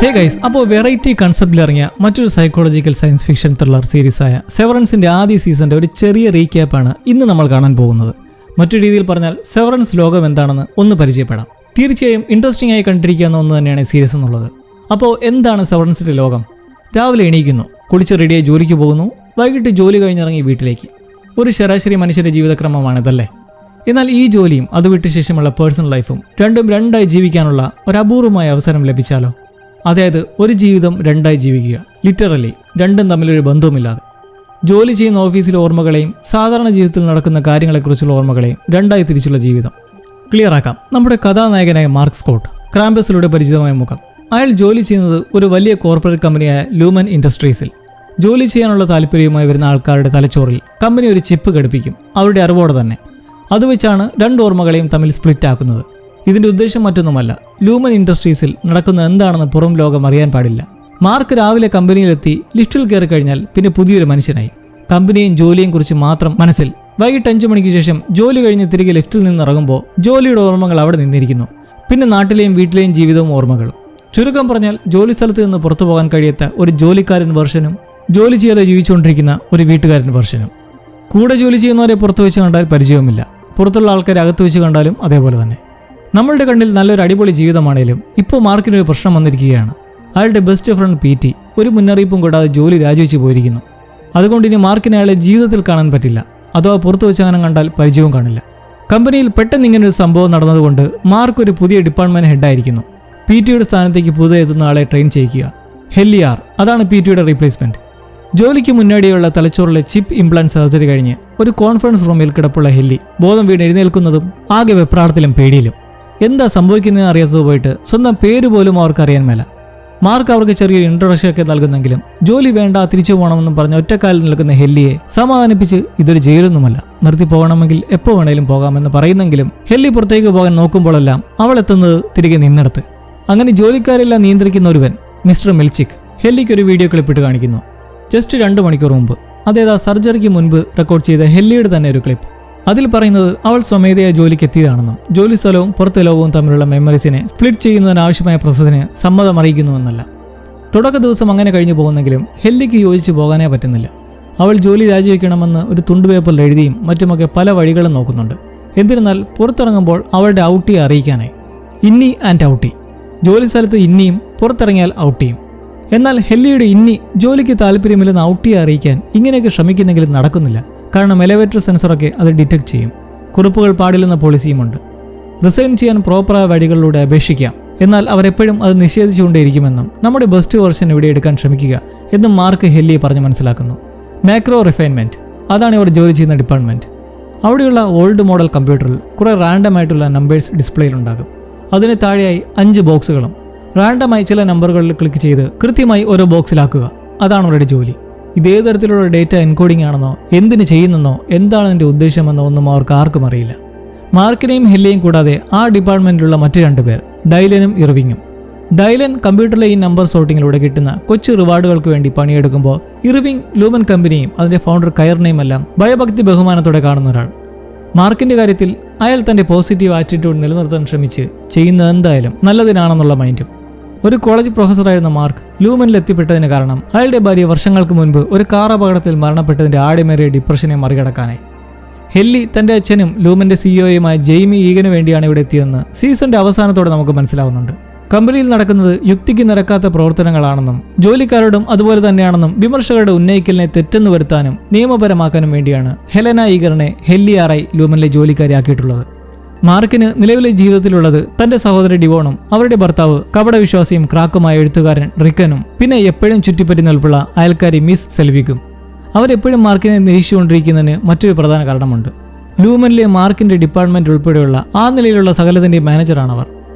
Hey guys, അപ്പോൾ variety കൺസെപ്റ്റിൽ ഇറങ്ങിയ മറ്റൊരു സൈക്കോളജിക്കൽ സയൻസ് ഫിക്ഷൻ ത്രില്ലർ സീരീസായ സെവറൻസിന്റെ ആദ്യ സീസന്റെ ഒരു ചെറിയ റീക്യാപ്പാണ് ഇന്ന് നമ്മൾ കാണാൻ പോകുന്നത്. മറ്റൊരു രീതിയിൽ പറഞ്ഞാൽ സെവറൻസ് ലോകം എന്താണെന്ന് ഒന്ന് പരിചയപ്പെടാം. തീർച്ചയായും ഇൻട്രസ്റ്റിംഗ് ആയി കണ്ടിരിക്കാവുന്ന ഒന്ന് തന്നെയാണ് സീരീസ് എന്നുള്ളത്. അപ്പോൾ എന്താണ് സെവറൻസിന്റെ ലോകം? രാവിലെ എണീക്കുന്നു, കുളിച്ച് റെഡിയായി ജോലിക്ക് പോകുന്നു, വൈകിട്ട് ജോലി കഴിഞ്ഞിറങ്ങി വീട്ടിലേക്ക്. ഒരു ശരാശരി മനുഷ്യന്റെ ജീവിതക്രമമാണിതല്ലേ. എന്നാൽ ഈ ജോലിയും അത് വിട്ട ശേഷമുള്ള പേഴ്സണൽ ലൈഫും രണ്ടും രണ്ടായി ജീവിക്കാനുള്ള ഒരു അപൂർവമായ അവസരം ലഭിച്ചാലോ? അതായത് ഒരു ജീവിതം രണ്ടായി ജീവിക്കുക, ലിറ്ററലി രണ്ടും തമ്മിലൊരു ബന്ധവുമില്ലാതെ. ജോലി ചെയ്യുന്ന ഓഫീസിലെ ഓർമ്മകളെയും സാധാരണ ജീവിതത്തിൽ നടക്കുന്ന കാര്യങ്ങളെക്കുറിച്ചുള്ള ഓർമ്മകളെയും രണ്ടായി തിരിച്ചുള്ള ജീവിതം. ക്ലിയർ ആക്കാം. നമ്മുടെ കഥാനായകനായ മാർക്ക് സ്കോട്ട്, ക്രാമ്പസിലൂടെ പരിചിതമായ മുഖം. അയാൾ ജോലി ചെയ്യുന്നത് ഒരു വലിയ കോർപ്പറേറ്റ് കമ്പനിയായ ലൂമൻ ഇൻഡസ്ട്രീസിൽ. ജോലി ചെയ്യാനുള്ള താല്പര്യവുമായി വരുന്ന ആൾക്കാരുടെ തലച്ചോറിൽ കമ്പനി ഒരു ചിപ്പ് ഘടിപ്പിക്കും, അവരുടെ അറിവോടെ തന്നെ. അതുവെച്ചാണ് രണ്ട് ഓർമ്മകളെയും തമ്മിൽ സ്പ്ലിറ്റ് ആക്കുന്നത്. ഇതിന്റെ ഉദ്ദേശം മറ്റൊന്നുമല്ല, ലൂമൻ ഇൻഡസ്ട്രീസിൽ നടക്കുന്ന എന്താണെന്ന് പുറം ലോകം അറിയാൻ പാടില്ല. മാർക്ക് രാവിലെ കമ്പനിയിലെത്തി ലിഫ്റ്റിൽ കയറി കഴിഞ്ഞാൽ പിന്നെ പുതിയൊരു മനുഷ്യനായി. കമ്പനിയും ജോലിയും കുറിച്ച് മാത്രം മനസ്സിൽ. വൈകിട്ട് 5 മണിക്ക് ശേഷം ജോലി കഴിഞ്ഞ് തിരികെ ലിഫ്റ്റിൽ നിന്ന് ഇറങ്ങുമ്പോൾ ജോലിയുടെ ഓർമ്മകൾ അവിടെ നിന്നിരിക്കുന്നു. പിന്നെ നാട്ടിലെയും വീട്ടിലെയും ജീവിതവും ഓർമ്മകളും. ചുരുക്കം പറഞ്ഞാൽ ജോലി സ്ഥലത്ത് നിന്ന് പുറത്തു പോകാൻ കഴിയാത്ത ഒരു ജോലിക്കാരൻ വെർഷനും ജോലി ചെയ്യാതെ ജീവിച്ചുകൊണ്ടിരിക്കുന്ന ഒരു വീട്ടുകാരൻ വെർഷനും. കൂടെ ജോലി ചെയ്യുന്നവരെ പുറത്തു വെച്ച് കണ്ടാൽ പരിചയവുമില്ല, പുറത്തുള്ള ആൾക്കാരെ അകത്ത് വെച്ച് കണ്ടാലും അതേപോലെ തന്നെ. നമ്മളുടെ കണ്ണിൽ നല്ലൊരു അടിപൊളി ജീവിതമാണേലും ഇപ്പോൾ മാർക്കിനൊരു പ്രശ്നം വന്നിരിക്കുകയാണ്. അയാളുടെ ബെസ്റ്റ് ഫ്രണ്ട് PT ഒരു മുന്നറിയിപ്പും കൂടാതെ ജോലി രാജിവെച്ച് പോയിരിക്കുന്നു. അതുകൊണ്ട് ഇനി മാർക്കിനെ അയാളെ ജീവിതത്തിൽ കാണാൻ പറ്റില്ല, അഥവാ പുറത്തു വെച്ചങ്ങനെ കണ്ടാൽ പരിചയവും കാണില്ല. കമ്പനിയിൽ പെട്ടെന്ന് ഇങ്ങനൊരു സംഭവം നടന്നതുകൊണ്ട് മാർക്ക് ഒരു പുതിയ ഡിപ്പാർട്ട്മെന്റ് ഹെഡായിരിക്കുന്നു. PT സ്ഥാനത്തേക്ക് പുതുതായി എത്തുന്ന ആളെ ട്രെയിൻ ചെയ്യിക്കുക. ഹെല്ലിയാർ, അതാണ് PT റീപ്ലേസ്മെന്റ്. ജോലിക്ക് മുന്നോടിയുള്ള തലച്ചോറിലെ ചിപ്പ് ഇംപ്ലാന്റ് സർജറി കഴിഞ്ഞ് ഒരു കോൺഫറൻസ് റൂമിൽ കിടപ്പുള്ള ഹെല്ലി ബോധം വീണ് എഴുന്നേൽക്കുന്നതും ആകെ വെപ്രാളത്തിലും പേടിയിലും. എന്താ സംഭവിക്കുന്നതെന്ന് അറിയാത്തത് പോയിട്ട് സ്വന്തം പേര് പോലും അവർക്ക് അറിയാൻ മേല. മാർക്ക് അവർക്ക് ചെറിയൊരു ഇൻട്രൊഡക്ഷൻ ഒക്കെ നൽകുന്നെങ്കിലും ജോലി വേണ്ട, തിരിച്ചു പോകണമെന്നും പറഞ്ഞ് ഒറ്റക്കാലിൽ നിൽക്കുന്ന ഹെല്ലിയെ സമാധാനിപ്പിച്ച് ഇതൊരു ജയിലൊന്നുമല്ല, നിർത്തി പോകണമെങ്കിൽ എപ്പോൾ വേണേലും പോകാമെന്ന് പറയുന്നെങ്കിലും ഹെല്ലി പുറത്തേക്ക് പോകാൻ നോക്കുമ്പോഴെല്ലാം അവൾ എത്തുന്നത് തിരികെ നിന്നിടത്ത്. അങ്ങനെ ജോലിക്കാരെല്ലാം നിയന്ത്രിക്കുന്ന ഒരുവൻ മിസ്റ്റർ മിൽച്ചിക് ഹെല്ലിക്കൊരു വീഡിയോ ക്ലിപ്പിട്ട് കാണിക്കുന്നു. ജസ്റ്റ് 2 മണിക്കൂർ മുമ്പ്, അതായത് ആ സർജറിക്ക് മുൻപ് റെക്കോർഡ് ചെയ്ത ഹെല്ലിയുടെ തന്നെ ഒരു ക്ലിപ്പ്. അതിൽ പറയുന്നത് അവൾ സ്വമേധയാ ജോലിക്ക് എത്തിയതാണെന്നും ജോലി സ്ഥലവും പുറത്തെ ലോകവും തമ്മിലുള്ള മെമ്മറീസിനെ സ്പ്ലിറ്റ് ചെയ്യുന്നതിനാവശ്യമായ പ്രോസസ്സിന് സമ്മതം അറിയിക്കുന്നുവെന്നല്ല. തുടക്ക ദിവസം അങ്ങനെ കഴിഞ്ഞു പോകുന്നെങ്കിലും ഹെല്ലിക്ക് യോജിച്ച് പോകാനേ പറ്റുന്നില്ല. അവൾ ജോലി രാജിവെക്കണമെന്ന് ഒരു തുണ്ടുപേപ്പറിൽ എഴുതിയും മറ്റുമൊക്കെ പല വഴികളും നോക്കുന്നുണ്ട്. എന്നിരുന്നാൽ പുറത്തിറങ്ങുമ്പോൾ അവളുടെ ഔട്ടിയെ അറിയിക്കാനായി. ഇന്നി ആൻഡ് ഔട്ടി. ജോലി സ്ഥലത്ത് ഇന്നിയും പുറത്തിറങ്ങിയാൽ ഔട്ടിയും. എന്നാൽ ഹെല്ലിയുടെ ഇന്നി ജോലിക്ക് താല്പര്യമില്ലെന്ന് ഔട്ടിയെ അറിയിക്കാൻ ഇങ്ങനെയൊക്കെ ശ്രമിക്കുന്നെങ്കിലും നടക്കുന്നില്ല. കാരണം എലവേറ്റർ സെൻസറൊക്കെ അത് ഡിറ്റക്ട് ചെയ്യും. കുറിപ്പുകൾ പാടില്ലെന്ന പോളിസിയുമുണ്ട്. റിസൈൻ ചെയ്യാൻ പ്രോപ്പറായ വഴികളിലൂടെ അപേക്ഷിക്കാം, എന്നാൽ അവരെപ്പോഴും അത് നിഷേധിച്ചുകൊണ്ടേയിരിക്കുമെന്നും നമ്മുടെ ബെസ്റ്റ് വേർഷൻ ഇവിടെ എടുക്കാൻ ശ്രമിക്കുക എന്നും മാർക്ക് ഹെല്ലിയെ പറഞ്ഞ് മനസ്സിലാക്കുന്നു. മാക്രോ റിഫൈൻമെന്റ്, അതാണ് ഇവർ ജോലി ചെയ്യുന്ന ഡിപ്പാർട്ട്മെന്റ്. അവിടെയുള്ള ഓൾഡ് മോഡൽ കമ്പ്യൂട്ടറിൽ കുറേ റാൻഡം ആയിട്ടുള്ള നമ്പേഴ്സ് ഡിസ്പ്ലേയിലുണ്ടാകും. അതിന് താഴെയായി 5 ബോക്സുകളും. റാൻഡമായി ചില നമ്പറുകളിൽ ക്ലിക്ക് ചെയ്ത് കൃത്യമായി ഓരോ ബോക്സിലാക്കുക. അതാണ് അവരുടെ ജോലി. ഇതേ തരത്തിലുള്ള ഡേറ്റ എൻകോഡിംഗ് ആണെന്നോ എന്തിനു ചെയ്യുന്നെന്നോ എന്താണ് അതിൻ്റെ ഉദ്ദേശമെന്നോ ഒന്നും അവർക്ക് ആർക്കും അറിയില്ല. മാർക്കിനെയും ഹെല്ലിയെയും കൂടാതെ ആ ഡിപ്പാർട്ട്മെന്റിലുള്ള മറ്റ് 2 പേർ, ഡൈലനും ഇർവിങ്ങും. ഡൈലൻ കമ്പ്യൂട്ടറിലെ ഈ നമ്പർ സോർട്ടിങ്ങിലൂടെ കിട്ടുന്ന കൊച്ചു റിവാർഡുകൾക്ക് വേണ്ടി പണിയെടുക്കുമ്പോൾ ഇർവിങ് ലൂമൻ കമ്പനിയും അതിന്റെ ഫൗണ്ടർ കയറിനെയും എല്ലാം ഭയഭക്തി ബഹുമാനത്തോടെ കാണുന്ന ഒരാൾ. മാർക്കിന്റെ കാര്യത്തിൽ അയാൾ തന്റെ പോസിറ്റീവ് ആറ്റിറ്റ്യൂഡ് നിലനിർത്താൻ ശ്രമിച്ച് ചെയ്യുന്നത് എന്തായാലും നല്ലതിനാണെന്നുള്ള മൈൻഡും. ഒരു കോളേജ് പ്രൊഫസറായിരുന്ന മാർക്ക് ലൂമനിൽ എത്തിപ്പെട്ടതിന് കാരണം അയാളുടെ ഭാര്യ വർഷങ്ങൾക്ക് മുൻപ് ഒരു കാർ അപകടത്തിൽ മരണപ്പെട്ടതിന്റെ ആടിമേറിയ ഡിപ്രഷനെ മറികടക്കാനായി. ഹെല്ലി തന്റെ അച്ഛനും ലൂമന്റെ CEOയുമായ ജെയ്മി ഈഗന് വേണ്ടിയാണ് ഇവിടെ എത്തിയതെന്ന് സീസണിന്റെ അവസാനത്തോടെ നമുക്ക് മനസ്സിലാവുന്നുണ്ട്. കമ്പനിയിൽ നടക്കുന്നത് യുക്തിക്ക് നിരക്കാത്ത പ്രവർത്തനങ്ങളാണെന്നും ജോലിക്കാരോടും അതുപോലെ തന്നെയാണെന്നും വിമർശകരുടെ ഉന്നയിക്കലിനെ തെറ്റെന്ന് വരുത്താനും നിയമപരമാക്കാനും വേണ്ടിയാണ് ഹെലന ഈഗറിനെ ഹെല്ലിയാറായി ലൂമനിലെ ജോലിക്കാരിയാക്കിയിട്ടുള്ളത്. മാർക്കിന് നിലവിലെ ജീവിതത്തിലുള്ളത് തന്റെ സഹോദരി ഡിവോണും അവരുടെ ഭർത്താവ് കപടവിശ്വാസിയും ക്രാക്കുമായ എഴുത്തുകാരൻ റിക്കനും പിന്നെ എപ്പോഴും ചുറ്റിപ്പറ്റി നിൽപ്പുള്ള അയൽക്കാരി മിസ് സെൽവിക്കും. അവരെപ്പോഴും മാർക്കിനെ നിരീക്ഷിച്ചുകൊണ്ടിരിക്കുന്നതിന് മറ്റൊരു പ്രധാന കാരണമുണ്ട്. ലൂമനിലെ മാർക്കിന്റെ ഡിപ്പാർട്ട്മെന്റ് ഉൾപ്പെടെയുള്ള ആ നിലയിലുള്ള സകലത്തിന്റെ മാനേജറാണവർ.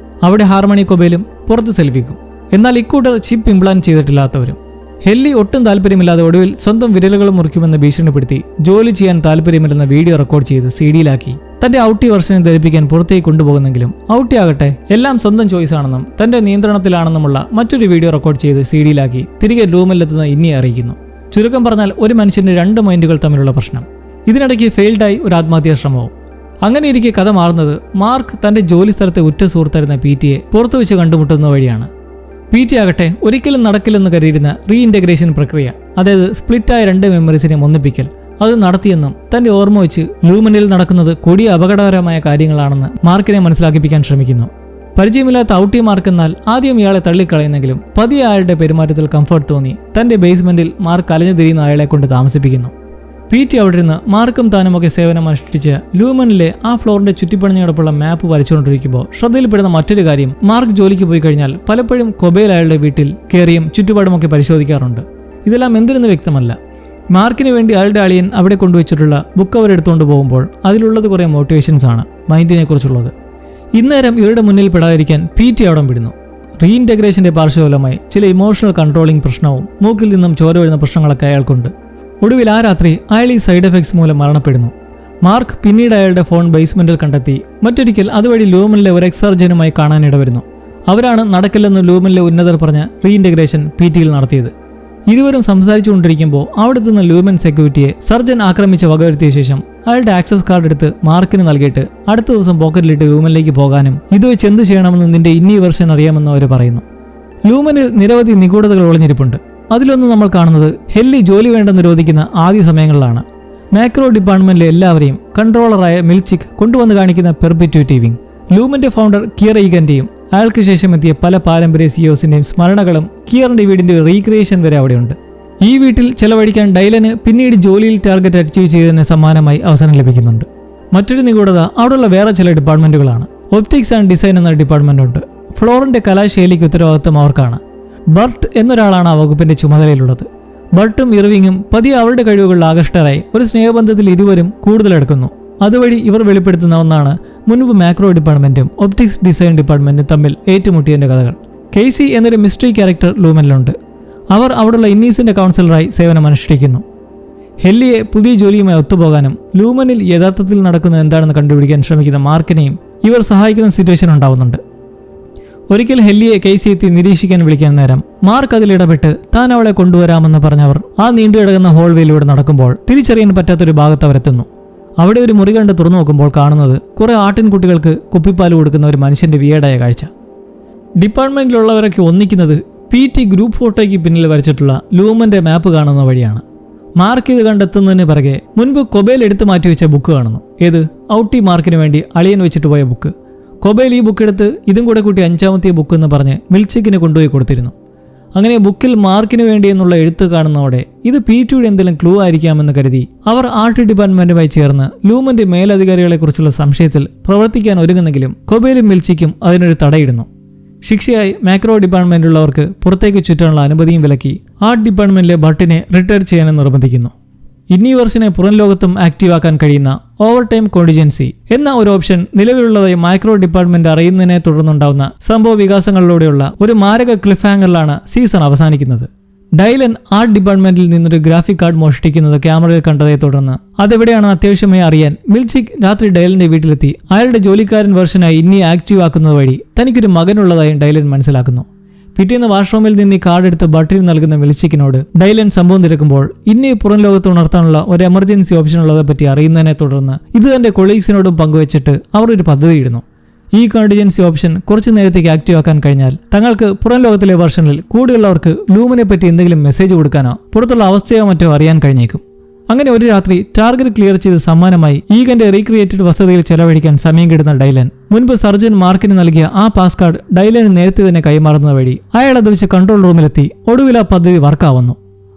അവിടെ ഹാർമണി കൊബേലും പുറത്ത് സെൽവിക്കും. എന്നാൽ ഇക്കൂട്ടർ ചിപ്പ് ഇംപ്ലാന്റ് ചെയ്തിട്ടില്ലാത്തവരും. ഹെല്ലി ഒട്ടും താല്പര്യമില്ലാതെ ഒടുവിൽ സ്വന്തം വിരലുകൾ മുറിക്കുമെന്ന് ഭീഷണിപ്പെടുത്തി ജോലി ചെയ്യാൻ താല്പര്യമില്ലെന്ന വീഡിയോ റെക്കോർഡ് ചെയ്ത് CD-യിലാക്കി തന്റെ ഔട്ടി വെർഷനെ ധരിപ്പിക്കാൻ പുറത്തേക്ക് കൊണ്ടുപോകുന്നെങ്കിലും ഔട്ടി ആകട്ടെ എല്ലാം സ്വന്തം ചോയ്സ് ആണെന്നും തന്റെ നിയന്ത്രണത്തിലാണെന്നുമുള്ള മറ്റൊരു വീഡിയോ റെക്കോർഡ് ചെയ്ത് CD-യിലാക്കി തിരികെ ലൂമനിലെത്തുന്ന ഇന്നിയെ അറിയിക്കുന്നു. ചുരുക്കം പറഞ്ഞാൽ ഒരു മനുഷ്യന്റെ 2 മൈൻഡുകൾ തമ്മിലുള്ള പ്രശ്നം. ഇതിനിടയ്ക്ക് ഫെയിൽഡായി ഒരു ആത്മഹത്യാ ശ്രമവും. അങ്ങനെ ഇരിക്കെ കഥ മാറുന്നത് മാർക്ക് തന്റെ ജോലി സ്ഥലത്തെ ഉറ്റ സുഹൃത്തായിരുന്ന പീറ്റിയെ പുറത്തു വെച്ച് കണ്ടുമുട്ടുന്ന വഴിയാണ്. പീറ്റി ആകട്ടെ ഒരിക്കലും നടക്കില്ലെന്ന് കരുതിയിരുന്ന റീഇൻറ്റഗ്രേഷൻ പ്രക്രിയ, അതായത് സ്പ്ലിറ്റായ 2 മെമ്മറീസിനെ ഒന്നിപ്പിക്കൽ, അത് നടത്തിയെന്നും തന്റെ ഓർമ്മ വെച്ച് ലൂമനിൽ നടക്കുന്നത് കൊടിയ അപകടകരമായ കാര്യങ്ങളാണെന്ന് മാർക്കിനെ മനസ്സിലാക്കിപ്പിക്കാൻ ശ്രമിക്കുന്നു. പരിചയമില്ലാത്ത ഔട്ടി മാർക്ക് എന്നാൽ ആദ്യം ഇയാളെ തള്ളിക്കളയുന്നെങ്കിലും പതിയെ അയാളുടെ പെരുമാറ്റത്തിൽ കംഫർട്ട് തോന്നി തന്റെ ബേസ്മെന്റിൽ മാർക്ക് അലഞ്ഞു തിരിയുന്ന അയാളെ കൊണ്ട് താമസിപ്പിക്കുന്നു. പീറ്റി അവിടെ ഇരുന്ന് മാർക്കും താനുമൊക്കെ സേവനം അനുഷ്ഠിച്ച് ലൂമനിലെ ആ ഫ്ലോറിന്റെ ചുറ്റിപ്പണിഞ്ഞ് കിടപ്പുള്ള മാപ്പ് വരച്ചുകൊണ്ടിരിക്കുമ്പോൾ ശ്രദ്ധയിൽപ്പെടുന്ന മറ്റൊരു കാര്യം, മാർക്ക് ജോലിക്ക് പോയി കഴിഞ്ഞാൽ പലപ്പോഴും കൊബേൽ അയാളുടെ വീട്ടിൽ കയറിയും ചുറ്റുപാടുമൊക്കെ പരിശോധിക്കാറുണ്ട്. ഇതെല്ലാം എന്തിനെന്ന് വ്യക്തമല്ല. മാർക്കിന് വേണ്ടി അയാളുടെ അളിയൻ അവിടെ കൊണ്ടുവച്ചിട്ടുള്ള ബുക്ക് അവരെടുത്തുകൊണ്ട് പോകുമ്പോൾ അതിലുള്ളത് കുറേ മോട്ടിവേഷൻസ് ആണ് മൈൻഡിനെ കുറിച്ചുള്ളത്. ഇന്നേരം ഇവരുടെ മുന്നിൽ പെടാതിരിക്കാൻ പീറ്റി അവിടെ വിടുന്നു. റീഇൻറ്റഗ്രേഷന്റെ പാർശ്വഫലമായി ചില ഇമോഷണൽ കൺട്രോളിംഗ് പ്രശ്നവും മൂക്കിൽ നിന്നും ചോര വരുന്ന പ്രശ്നങ്ങളൊക്കെ അയാൾക്കുണ്ട്. ഒടുവിൽ ആ രാത്രി അയാൾ ഈ സൈഡ് എഫക്ട്സ് മൂലം മരണപ്പെടുന്നു. മാർക്ക് പിന്നീട് അയാളുടെ ഫോൺ ബേസ്മെന്റിൽ കണ്ടെത്തി മറ്റൊരിക്കൽ അതുവഴി ലൂമനിലെ ഒരു എക്സർജനുമായി കാണാനിടവരുന്നു. അവരാണ് നടക്കില്ലെന്ന് ലൂമനിലെ ഉന്നതർ പറഞ്ഞ റീഇൻറ്റഗ്രേഷൻ പീറ്റിയിൽ നടത്തിയത്. ഇരുവരും സംസാരിച്ചുകൊണ്ടിരിക്കുമ്പോൾ അവിടെ നിന്ന് ലൂമൻ സെക്യൂരിറ്റിയെ സർജൻ ആക്രമിച്ച് വകവരുത്തിയ ശേഷം അയാളുടെ ആക്സസ് കാർഡ് എടുത്ത് മാർക്കിന് നൽകിയിട്ട് അടുത്ത ദിവസം പോക്കറ്റിലിട്ട് ലൂമനിലേക്ക് പോകാനും ഇത് വെച്ച് എന്ത് ചെയ്യണമെന്ന് നിന്റെ ഇന്നീ വെർഷൻ അറിയാമെന്ന് അവർ പറയുന്നു. ലൂമനിൽ നിരവധി നിഗൂഢതകൾ ഒളിഞ്ഞിരിപ്പുണ്ട്. അതിലൊന്ന് നമ്മൾ കാണുന്നത് ഹെല്ലി ജോലി വേണ്ടെന്ന് നിരോധിക്കുന്ന ആദ്യ സമയങ്ങളിലാണ്. മാക്രോ ഡിപ്പാർട്ട്മെന്റിലെ എല്ലാവരെയും കൺട്രോളറായ മിൽച്ചിക് കൊണ്ടുവന്ന് കാണിക്കുന്ന പെർപെറ്റ്യൂറ്റി വിങ്, ലൂമന്റെ ഫൗണ്ടർ കിയർ ഈഗന്റെയും അയാൾക്ക് ശേഷം എത്തിയ പല പാരമ്പര്യ സിയോസിന്റെയും സ്മരണകളും കിയറിന്റെ വീടിന്റെ റീക്രിയേഷൻ വരെ അവിടെയുണ്ട്. ഈ വീട്ടിൽ ചെലവഴിക്കാൻ ഡൈലന് പിന്നീട് ജോലിയിൽ ടാർഗറ്റ് അച്ചീവ് ചെയ്തതിന് സമ്മാനമായി അവസരം ലഭിക്കുന്നുണ്ട്. മറ്റൊരു നിഗൂഢത അവിടെയുള്ള വേറെ ചില ഡിപ്പാർട്ട്മെന്റുകളാണ്. ഒപ്റ്റിക്സ് ആൻഡ് ഡിസൈൻ എന്ന ഡിപ്പാർട്ട്മെന്റ് ഉണ്ട്. ഫ്ലോറിന്റെ കലാശൈലിക്ക് ഉത്തരവാദിത്വം അവർക്കാണ്. ബർട്ട് എന്നൊരാളാണ് ആ വകുപ്പിന്റെ ചുമതലയിലുള്ളത്. ബർട്ടും ഇർവിങ്ങും പതിയെ അവരുടെ കഴിവുകളിൽ ആകർഷ്ടരായി ഒരു സ്നേഹബന്ധത്തിൽ ഇരുവരും കൂടുതലെടുക്കുന്നു. അതുവഴി ഇവർ വെളിപ്പെടുത്തുന്ന ഒന്നാണ് മുൻപ് മാക്രോ ഡിപ്പാർട്ട്മെന്റും ഒപ്റ്റിക്സ് ഡിസൈൻ ഡിപ്പാർട്ട്മെന്റും തമ്മിൽ ഏറ്റുമുട്ടിയതിന്റെ കഥകൾ. കെയ്സി എന്നൊരു മിസ്റ്ററി ക്യാരക്ടർ ലൂമനിലുണ്ട്. അവർ അവിടെയുള്ള ഇന്നീസിന്റെ കൗൺസിലറായി സേവനം അനുഷ്ഠിക്കുന്നു. ഹെല്ലിയെ പുതിയ ജോലിയുമായി ഒത്തുപോകാനും ലൂമനിൽ യഥാർത്ഥത്തിൽ നടക്കുന്നത് എന്താണെന്ന് കണ്ടുപിടിക്കാൻ ശ്രമിക്കുന്ന മാർക്കിനെയും ഇവർ സഹായിക്കുന്ന സിറ്റുവേഷൻ ഉണ്ടാവുന്നുണ്ട്. ഒരിക്കൽ ഹെല്ലിയെ കെയ്സി എത്തി നിരീക്ഷിക്കാൻ വിളിക്കാൻ നേരം മാർക്ക് അതിലിടപെട്ട് താൻ അവളെ കൊണ്ടുവരാമെന്ന് പറഞ്ഞവർ ആ നീണ്ടുകിടക്കുന്ന ഹോൾവേയിലൂടെ നടക്കുമ്പോൾ തിരിച്ചറിയാൻ പറ്റാത്തൊരു ഭാഗത്ത് അവരെത്തുന്നു. അവിടെ ഒരു മുറി കണ്ട് തുറന്നു നോക്കുമ്പോൾ കാണുന്നത് കുറെ ആട്ടിൻകുട്ടികൾക്ക് കുപ്പിപ്പാൽ കൊടുക്കുന്ന ഒരു മനുഷ്യന്റെ വിയേടായ കാഴ്ച. ഡിപ്പാർട്ട്മെന്റിലുള്ളവരൊക്കെ ഒന്നിക്കുന്നത് പീറ്റി ഗ്രൂപ്പ് ഫോട്ടോയ്ക്ക് പിന്നിൽ വരച്ചിട്ടുള്ള ലൂമന്റെ മാപ്പ് കാണുന്ന വഴിയാണ്. മാർക്ക് ഇത് കണ്ടെത്തുന്നതിന് പിറകെ മുൻപ് കൊബേൽ എടുത്തു മാറ്റിവെച്ച ബുക്ക് കാണുന്നു. ഏത്? ഔട്ടി മാർക്കിന് വേണ്ടി അളിയൻ വെച്ചിട്ട് പോയ ബുക്ക്. കൊബേൽ ഈ ബുക്ക് എടുത്ത് ഇതും കൂടെ കൂട്ടി 5ാമത്തെ ബുക്ക് എന്ന് പറഞ്ഞ് മിൽച്ചിക്കിന് കൊണ്ടുപോയി കൊടുത്തിരുന്നു. അങ്ങനെ ബുക്കിൽ മാർക്കിന് വേണ്ടി എന്നുള്ള എഴുത്ത് കാണുന്നതോടെ ഇത് പീറ്റിയുടെ എന്തെങ്കിലും ക്ലൂ ആയിരിക്കാമെന്ന് കരുതി അവർ ആർട്ട് ഡിപ്പാർട്ട്മെന്റുമായി ചേർന്ന് ലൂമന്റെ മേലധികാരികളെക്കുറിച്ചുള്ള സംശയത്തിൽ പ്രവർത്തിക്കാൻ ഒരുങ്ങുന്നെങ്കിലും കൊബേലും മിൽച്ചിക്കും അതിനൊരു തടയിടുന്നു. ശിക്ഷയായി മാക്രോ ഡിപ്പാർട്ട്മെന്റിലുള്ളവർക്ക് പുറത്തേക്ക് ചുറ്റാനുള്ള അനുമതിയും വിലക്കി ആർട്ട് ഡിപ്പാർട്ട്മെന്റിലെ ബർട്ടിനെ റിട്ടയർ ചെയ്യാനും നിർബന്ധിക്കുന്നു. ഇന്നീ വർഷനെ പുറം ലോകത്തും ആക്റ്റീവാക്കാൻ കഴിയുന്ന ഓവർ ടൈം കോണ്ടിജൻസി എന്ന ഒരു ഓപ്ഷൻ നിലവിലുള്ളതായി മൈക്രോ ഡിപ്പാർട്ട്മെന്റ് അറിയുന്നതിനെ തുടർന്നുണ്ടാവുന്ന സംഭവ വികാസങ്ങളിലൂടെയുള്ള ഒരു മാരക ക്ലിഫ് ഹാങ്ങറിലാണ് സീസൺ അവസാനിക്കുന്നത്. ഡൈലൻ ആർട്ട് ഡിപ്പാർട്ട്മെന്റിൽ നിന്നൊരു ഗ്രാഫിക് കാർഡ് മോഷ്ടിക്കുന്നത് ക്യാമറയിൽ കണ്ടതേ തുടർന്ന് അതെവിടെയാണെന്ന് അത്യാവശ്യമായി അറിയാൻ മിൽച്ചിക് രാത്രി ഡൈലന്റെ വീട്ടിലെത്തി അയാളുടെ ജോലിക്കാരൻ വെർഷനായി ഇന്നി ആക്റ്റീവ് ആക്കുന്നത് വഴി തനിക്കൊരു മകനുള്ളതായും ഡൈലൻ മനസ്സിലാക്കുന്നു. പിറ്റേന്ന് വാഷ്റൂമിൽ നിന്ന് ഈ കാർഡ് എടുത്ത് ബട്ടിന് നൽകുന്ന മിൽച്ചിക്കിനോട് ഡൈലൻ സംഭവം തിരക്കുമ്പോൾ ഇനി പുറം ലോകത്ത് ഉണർത്താനുള്ള ഒരു എമർജൻസി ഓപ്ഷൻ ഉള്ളതെ പറ്റി അറിയുന്നതിനെ തുടർന്ന് ഇത് തന്റെ കൊളീഗ്സിനോടും പങ്കുവച്ചിട്ട് അവർ ഒരു പദ്ധതി ഇടുന്നു. ഈ കോണ്ടിജൻസി ഓപ്ഷൻ കുറച്ചു നേരത്തേക്ക് ആക്റ്റീവ് ആക്കാൻ കഴിഞ്ഞാൽ തങ്ങൾക്ക് പുറം ലോകത്തിലെ വെർഷനിൽ കൂടെയുള്ളവർക്ക് ലൂമിനെ പറ്റി എന്തെങ്കിലും മെസ്സേജ് കൊടുക്കാനോ പുറത്തുള്ള അവസ്ഥയോ മറ്റോ അറിയാൻ കഴിഞ്ഞേക്കും. അങ്ങനെ ഒരു രാത്രി ടാർഗറ്റ് ക്ലിയർ ചെയ്ത് സമ്മാനമായി ഈഗന്റെ റീക്രിയേറ്റഡ് വസതിയിൽ ചെലവഴിക്കാൻ സമയം കിട്ടുന്ന ഡൈലൻ മുൻപ് സർജൻ മാർക്കിന് നൽകിയ ആ പാസ് കാർഡ് ഡൈലന് നേരത്തെ തന്നെ കൈമാറുന്ന വഴി അയാൾ അത് വെച്ച് കൺട്രോൾ റൂമിലെത്തി ഒടുവിൽ ആ പദ്ധതി വർക്കാവുന്നു.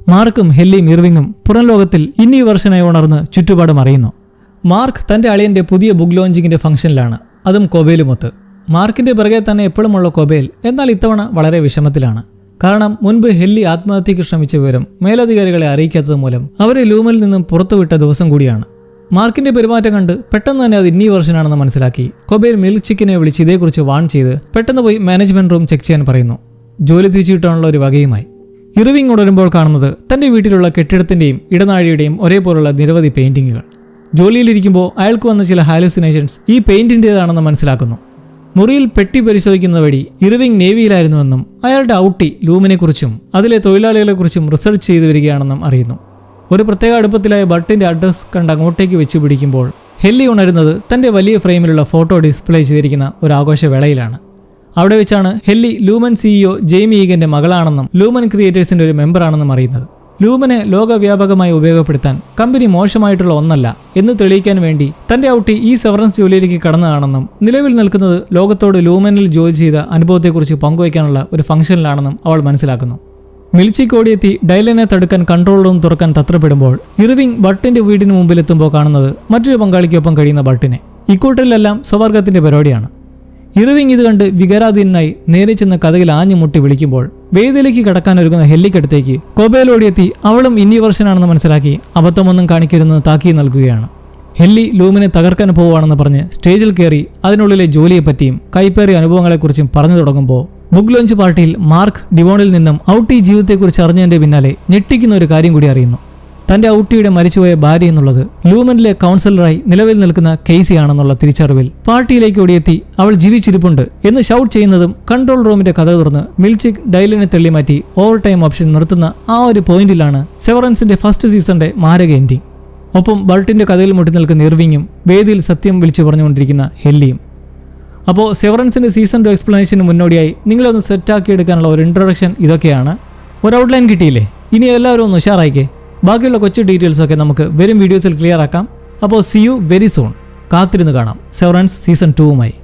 മാർക്കും ഹെല്ലിയും ഇർവിങ്ങും പുറം ലോകത്തിൽ ഇന്നീ വെർഷനായി ഉണർന്ന് ചുറ്റുപാടും അറിയുന്നു. മാർക്ക് തന്റെ അളിയന്റെ പുതിയ ബുക്ക് ലോഞ്ചിങ്ങിന്റെ ഫംഗ്ഷനിലാണ്, അതും കൊബേലുമൊത്ത്. മാർക്കിന്റെ പിറകെ തന്നെ എപ്പോഴുമുള്ള കൊബേൽ എന്നാൽ ഇത്തവണ വളരെ വിഷമത്തിലാണ്. കാരണം മുൻപ് ഹെല്ലി ആത്മഹത്യക്ക് ശ്രമിച്ച വിവരം മേലധികാരികളെ അറിയിക്കാത്തത് മൂലം അവരെ ലൂമിൽ നിന്നും പുറത്തുവിട്ട ദിവസം കൂടിയാണ്. മാർക്കിന്റെ പെരുമാറ്റം കണ്ട് പെട്ടെന്ന് തന്നെ അത് ഇന്നീ വെർഷനാണെന്ന് മനസ്സിലാക്കി കൊബേൽ മിൽച്ചിക്കിനെ വിളിച്ച് ഇതേക്കുറിച്ച് വാൺ ചെയ്ത് പെട്ടെന്ന് പോയി മാനേജ്മെന്റ് റൂം ചെക്ക് ചെയ്യാൻ പറയുന്നു, ജോലി തിരിച്ചു കിട്ടാനുള്ള ഒരു വകയുമായി. ഇർവിങ് ഉണരുമ്പോൾ കാണുന്നത് തന്റെ വീട്ടിലുള്ള കെട്ടിടത്തിന്റെയും ഇടനാഴിയുടെയും ഒരേപോലുള്ള നിരവധി പെയിന്റിങ്ങുകൾ. ജോലിയിലിരിക്കുമ്പോൾ അയാൾക്ക് വന്ന ചില ഹാലുസിനേഷൻസ് ഈ പെയിന്റിൻ്റെതാണെന്ന് മനസ്സിലാക്കുന്നു. മുറിയിൽ പെട്ടി പരിശോധിക്കുന്ന വഴി ഇർവിങ് നേവിയിലായിരുന്നുവെന്നും അയാളുടെ ഔട്ടി ലൂമിനെക്കുറിച്ചും അതിലെ തൊഴിലാളികളെക്കുറിച്ചും റിസർച്ച് ചെയ്തു വരികയാണെന്നും അറിയുന്നു. ഒരു പ്രത്യേക അടുപ്പത്തിലായ ബട്ടിന്റെ അഡ്രസ് കണ്ട് അങ്ങോട്ടേക്ക് വെച്ച് പിടിക്കുമ്പോൾ ഹെല്ലി ഉണരുന്നത് തൻ്റെ വലിയ ഫ്രെയിമിലുള്ള ഫോട്ടോ ഡിസ്പ്ലേ ചെയ്തിരിക്കുന്ന ഒരു ആഘോഷവേളയിലാണ്. അവിടെ വെച്ചാണ് ഹെല്ലി ലൂമൻ CEO ജെയ്മി ഈഗന്റെ മകളാണെന്നും ലൂമൻ ക്രിയേറ്റേഴ്സിന്റെ ഒരു മെമ്പറാണെന്നും അറിയുന്നത്. ലൂമനെ ലോകവ്യാപകമായി ഉപയോഗപ്പെടുത്താൻ കമ്പനി മോശമായിട്ടുള്ള ഒന്നല്ല എന്ന് തെളിയിക്കാൻ വേണ്ടി തന്റെ ഔട്ടി ഈ സെവറൻസ് ജോലിയിലേക്ക് കടന്നതാണെന്നും നിലവിൽ നിൽക്കുന്നത് ലോകത്തോട് ലൂമനിൽ ജോലി ചെയ്ത അനുഭവത്തെക്കുറിച്ച് പങ്കുവയ്ക്കാനുള്ള ഒരു ഫംഗ്ഷനിലാണെന്നും അവൾ മനസ്സിലാക്കുന്നു. മിൽച്ചിക്ക് ഓടിയെത്തി ഡൈലനെ തടുക്കാൻ കൺട്രോൾ റൂം തുറക്കാൻ തത്രപ്പെടുമ്പോൾ ഇർവിംഗ് ബട്ടിന്റെ വീടിന് മുമ്പിലെത്തുമ്പോൾ കാണുന്നത് മറ്റൊരു പങ്കാളിക്കൊപ്പം കഴിയുന്ന ബട്ടിനെ. ഇക്കൂട്ടരിലെല്ലാം സ്വവർഗത്തിന്റെ പരിപാടിയാണ്. ഇർവിംഗ് ഇത് കണ്ട് വികാരാധീനായി നേരെ ചെന്ന് കഥകിൽ ആഞ്ഞുമുട്ടി വിളിക്കുമ്പോൾ വേദിയിലേക്ക് കടക്കാനൊരുങ്ങുന്ന ഹെല്ലിക്കടുത്തേക്ക് കൊബേലോടിയെത്തി അവളും ഇന്നി വെർഷനാണെന്ന് മനസ്സിലാക്കി അബദ്ധമൊന്നും കാണിക്കരുതെന്ന് താക്കീത് നൽകുകയാണ്. ഹെല്ലി ലൂമിനെ തകർക്കാൻ പോവുകയാണെന്ന് പറഞ്ഞ് സ്റ്റേജിൽ കയറി അതിനുള്ളിലെ ജോലിയെപ്പറ്റിയും കൈപ്പേറിയ അനുഭവങ്ങളെക്കുറിച്ചും പറഞ്ഞു തുടങ്ങുമ്പോൾ ബുക്ക് ലോഞ്ച് പാർട്ടിയിൽ മാർക്ക് ഡിവോണിൽ നിന്നും ഔട്ടി ജീവിതത്തെക്കുറിച്ച് അറിഞ്ഞതിന്റെ പിന്നാലെ ഞെട്ടിക്കുന്ന ഒരു കാര്യം കൂടി അറിയുന്നു. തന്റെ ഔട്ടിയുടെ മരിച്ചുപോയ ഭാര്യ എന്നുള്ളത് ലൂമനിലെ കൗൺസിലറായി നിലവിൽ നിൽക്കുന്ന കേസി ആണെന്നുള്ള തിരിച്ചറിവിൽ പാർട്ടിയിലേക്ക് ഓടിയെത്തി അവൾ ജീവിച്ചിരിപ്പുണ്ട് എന്ന് ഷൗട്ട് ചെയ്യുന്നതും കൺട്രോൾ റൂമിന്റെ കഥ തുറന്ന് മിൽച്ചിക് ഡൈലിനെ തള്ളിമാറ്റി ഓവർ ടൈം ഓപ്ഷൻ നിർത്തുന്ന ആ ഒരു പോയിന്റിലാണ് സെവറൻസിന്റെ ഫസ്റ്റ് സീസണിന്റെ മാരക എൻഡിങ്. ഒപ്പം ബൾട്ടിന്റെ കഥയിൽ മുട്ടി നിൽക്കുന്ന ഇർവിങ്ങും വേദിയിൽ സത്യം വിളിച്ചു പറഞ്ഞുകൊണ്ടിരിക്കുന്ന ഹെല്ലിയും. അപ്പോൾ സെവറൻസിന്റെ സീസൺ 2 എക്സ്പ്ലനേഷന് മുന്നോടിയായി നിങ്ങളൊന്ന് സെറ്റാക്കി എടുക്കാനുള്ള ഒരു ഇൻട്രൊഡക്ഷൻ ഇതൊക്കെയാണ്. ഒരു ഔട്ട്ലൈൻ കിട്ടിയില്ലേ? ഇനി എല്ലാവരും ഒന്ന് ഉഷാറായിക്കേ. ബാക്കിയുള്ള കൊച്ചു ഡീറ്റെയിൽസൊക്കെ നമുക്ക് വരും വീഡിയോസിൽ ക്ലിയർ ആക്കാം. അപ്പോൾ സി യു വെരി സൂൺ. കാത്തിരുന്ന് കാണാം സെവറൻസ് സീസൺ 2വുമായി.